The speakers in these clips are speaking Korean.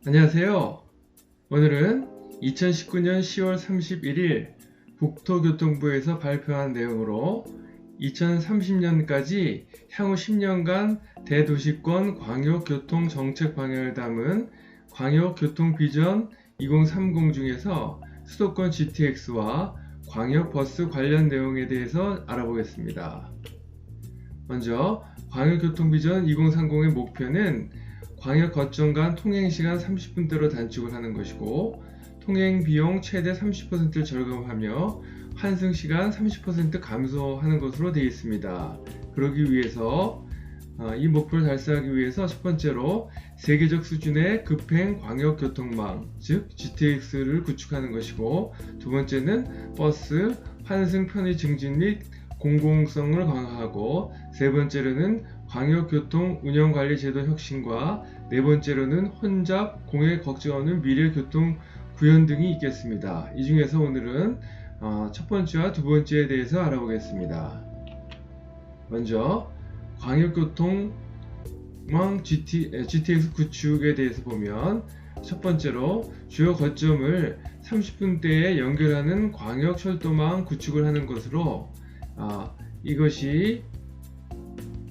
안녕하세요. 오늘은 2019년 10월 31일 국토교통부에서 발표한 내용으로 2030년까지 향후 10년간 대도시권 광역교통 정책 방향을 담은 광역교통비전 2030 중에서 수도권 GTX와 광역버스 관련 내용에 대해서 알아보겠습니다. 먼저 광역교통비전 2030의 목표는 광역 거점 간 통행시간 30분대로 단축을 하는 것이고, 통행비용 최대 30%를 절감하며 환승시간 30% 감소하는 것으로 되어 있습니다. 그러기 위해서 이 목표를 달성하기 위해서 첫 번째로 세계적 수준의 급행 광역교통망, 즉 GTX를 구축하는 것이고, 두 번째는 버스, 환승 편의 증진 및 공공성을 강화하고, 세 번째로는 광역교통 운영관리 제도 혁신과 네 번째로는 혼잡, 공해 걱정 없는 미래 교통 구현 등이 있겠습니다. 이 중에서 오늘은 첫 번째와 두 번째에 대해서 알아보겠습니다. 먼저 광역교통망 GTX 구축에 대해서 보면, 첫 번째로 주요 거점을 30분대에 연결하는 광역철도망 구축을 하는 것으로 이것이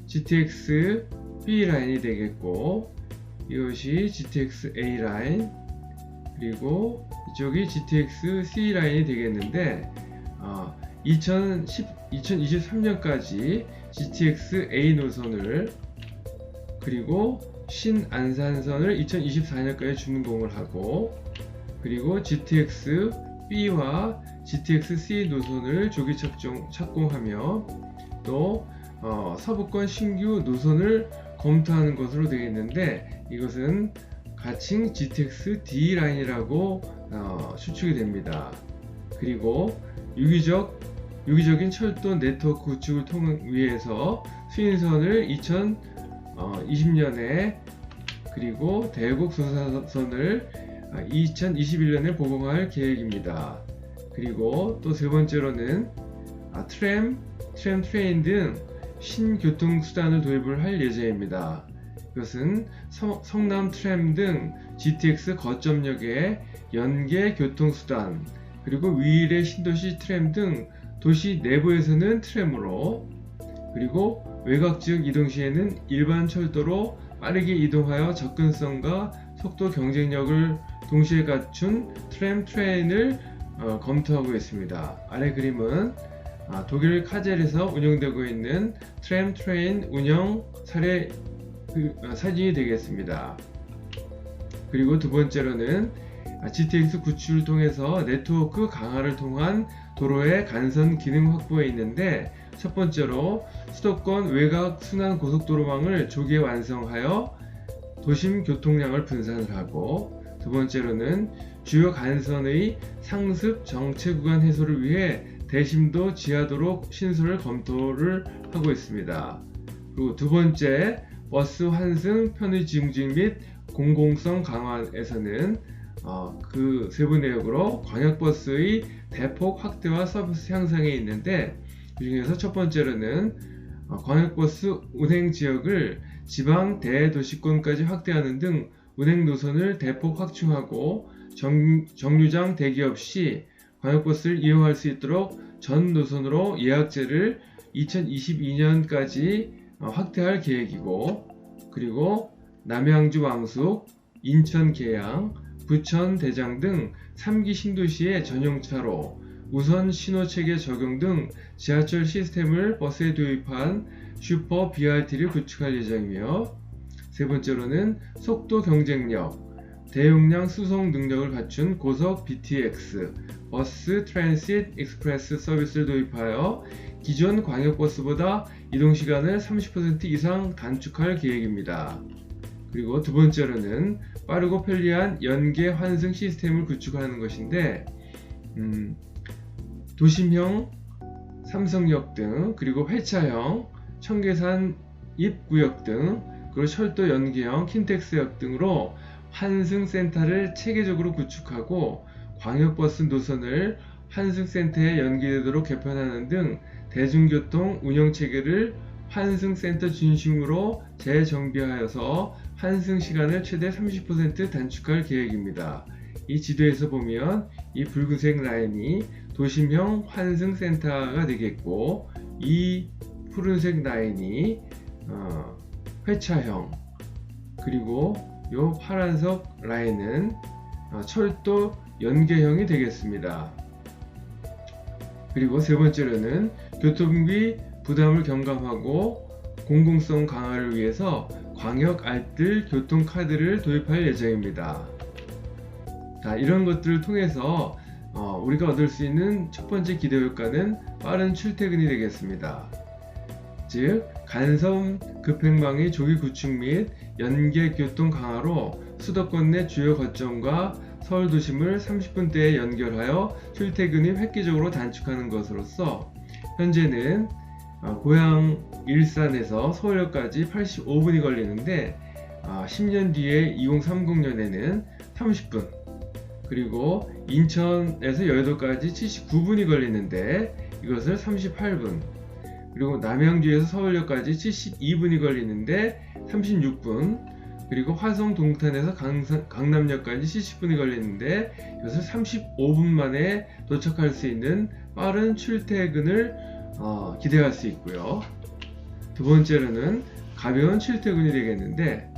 GTX B 라인이 되겠고, 이것이 GTX A 라인, 그리고 이쪽이 GTX C 라인이 되겠는데, 2023년까지 GTX A 노선을, 그리고 신안산선을 2024년까지 준공을 하고, 그리고 GTX B와 GTX C 노선을 조기 착공하며, 또 서부권 신규 노선을 검토하는 것으로 되어 있는데, 이것은 가칭 GTX D 라인이라고 추측이 됩니다. 그리고 유기적인 철도 네트워크 구축을 위해서 수인선을 2020년에, 그리고 대곡 소사선을 2021년에 복원할 계획입니다. 그리고 또 세 번째로는 트램, 트레인 등 신교통수단을 도입을 할 예정입니다. 이것은 성남 트램 등 GTX 거점역의 연계 교통수단, 그리고 위례 신도시 트램 등 도시 내부에서는 트램으로, 그리고 외곽지역 이동 시에는 일반 철도로 빠르게 이동하여 접근성과 속도 경쟁력을 동시에 갖춘 트레인을 검토하고 있습니다. 아래 그림은 독일 카젤에서 운영되고 있는 트레인 운영 사례 사진이 되겠습니다. 그리고 두 번째로는 GTX 구축을 통해서 네트워크 강화를 통한 도로의 간선 기능 확보에 있는데, 첫 번째로 수도권 외곽 순환 고속도로망을 조기에 완성하여 도심 교통량을 분산을 하고, 두 번째로는 주요 간선의 상습 정체 구간 해소를 위해 대심도 지하도로 신설을 검토를 하고 있습니다. 그리고 두 번째, 버스 환승 편의 증진 및 공공성 강화에서는 그 세부 내역으로 광역버스의 대폭 확대와 서비스 향상에 있는데, 그 중에서 첫 번째로는 광역버스 운행 지역을 지방 대도시권까지 확대하는 등 운행 노선을 대폭 확충하고, 정류장 대기 없이 광역버스를 이용할 수 있도록 전 노선으로 예약제를 2022년까지 확대할 계획이고, 그리고 남양주 왕숙, 인천 계양, 부천 대장 등 3기 신도시의 전용차로 우선 신호체계 적용 등 지하철 시스템을 버스에 도입한 슈퍼 BRT를 구축할 예정이며, 세 번째로는 속도 경쟁력, 대용량 수송 능력을 갖춘 고속 BTX, 버스 트랜시트 익스프레스 서비스를 도입하여 기존 광역버스보다 이동시간을 30% 이상 단축할 계획입니다. 그리고 두 번째로는 빠르고 편리한 연계 환승 시스템을 구축하는 것인데, 도심형 삼성역 등, 그리고 회차형 청계산 입구역 등, 그리고 철도 연계형 킨텍스역 등으로 환승센터를 체계적으로 구축하고, 광역버스 노선을 환승센터에 연계되도록 개편하는 등 대중교통 운영체계를 환승센터 중심으로 재정비하여서 환승 시간을 최대 30% 단축할 계획입니다. 이 지도에서 보면 이 붉은색 라인이 도심형 환승센터가 되겠고, 이 푸른색 라인이 회차형, 그리고 이 파란색 라인은 철도 연계형이 되겠습니다. 그리고 세 번째로는 교통비 부담을 경감하고 공공성 강화를 위해서 광역 알뜰 교통카드를 도입할 예정입니다. 자, 이런 것들을 통해서 우리가 얻을 수 있는 첫 번째 기대 효과는 빠른 출퇴근이 되겠습니다. 즉, 간섬 급행망의 조기 구축 및 연계 교통 강화로 수도권 내 주요 거점과 서울 도심을 30분대에 연결하여 출퇴근이 획기적으로 단축하는 것으로서 현재는 고향 일산에서 서울역까지 85분이 걸리는데 10년 뒤에 2030년에는 30분, 그리고 인천에서 여의도까지 79분이 걸리는데 이것을 38분, 그리고 남양주에서 서울역까지 72분이 걸리는데 36분, 그리고 화성 동탄에서 강남역까지 70분이 걸리는데 이것을 35분 만에 도착할 수 있는 빠른 출퇴근을 기대할 수 있고요. 두 번째로는 가벼운 출퇴근이 되겠는데,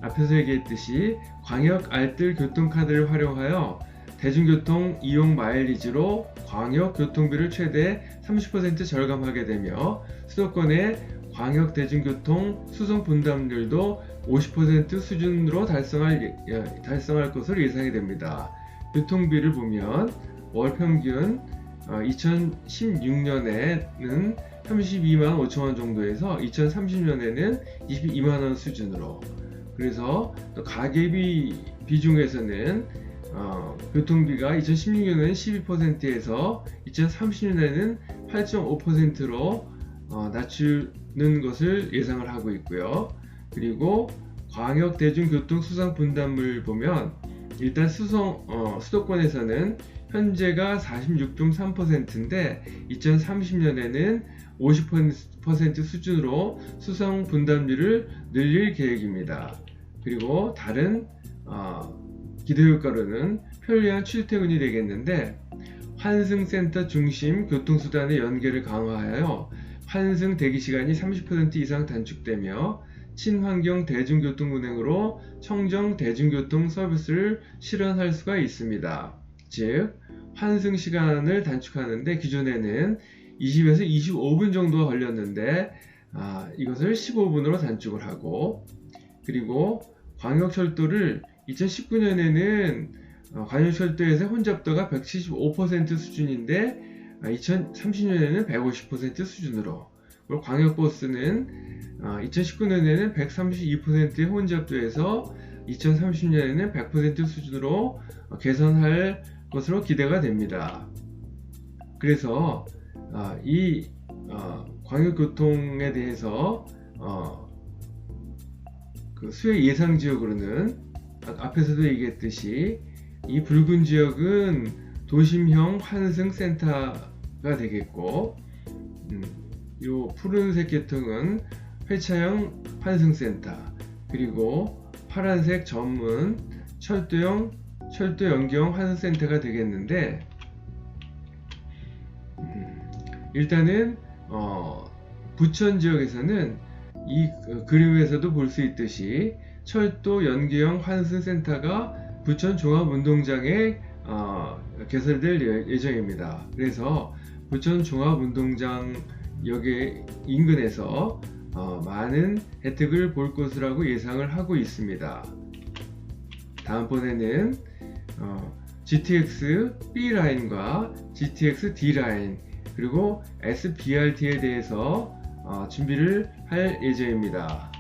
앞에서 얘기했듯이 광역 알뜰 교통카드를 활용하여 대중교통 이용 마일리지로 광역 교통비를 최대 30% 절감하게 되며 수도권의 광역 대중교통 수송 분담률도 50% 수준으로 달성할 것으로 예상이 됩니다. 교통비를 보면 월 평균 2016년에는 32만 5천 원 정도에서 2030년에는 22만 원 수준으로, 그래서 또 가계비 비중에서는 교통비가 2016년에는 12%에서 2030년에는 8.5%로 낮추는 것을 예상을 하고 있고요. 그리고 광역 대중교통 수상 분담을 보면 일단 수도권에서는 현재가 46.3%인데 2030년에는 50% 수준으로 수상 분담률을 늘릴 계획입니다. 그리고 다른 기대 효과로는 편리한 출퇴근이 되겠는데, 환승센터 중심 교통수단의 연계를 강화하여 환승 대기시간이 30% 이상 단축되며 친환경 대중교통 운행으로 청정 대중교통 서비스를 실현할 수가 있습니다. 즉, 환승 시간을 단축하는데 기존에는 20에서 25분 정도가 걸렸는데 이것을 15분으로 단축을 하고, 그리고 광역철도를 2019년에는 광역철도에서 혼잡도가 175% 수준인데 2030년에는 150% 수준으로, 그리고 광역버스는 2019년에는 132%의 혼잡도에서 2030년에는 100% 수준으로 개선할 것으로 기대가 됩니다. 그래서 이 광역교통에 대해서 그 수혜 예상 지역으로는 앞에서도 얘기했듯이 이 붉은 지역은 도심형 환승센터가 되겠고, 요 푸른색 계통은 회차형 환승센터, 그리고 파란색 점은 철도 연계형 환승센터가 되겠는데, 일단은 부천 지역에서는 이 그림에서도 볼 수 있듯이 철도 연계형 환승센터가 부천 종합운동장에 개설될 예정입니다. 그래서 부천 종합운동장 역의 인근에서 많은 혜택을 볼 것이라고 예상을 하고 있습니다. 다음번에는 GTX B라인과 GTX D라인, 그리고 SBRT에 대해서 준비를 할 예정입니다.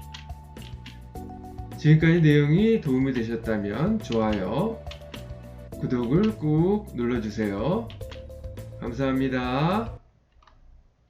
지금까지 내용이 도움이 되셨다면 좋아요, 구독을 꾹 눌러주세요. 감사합니다.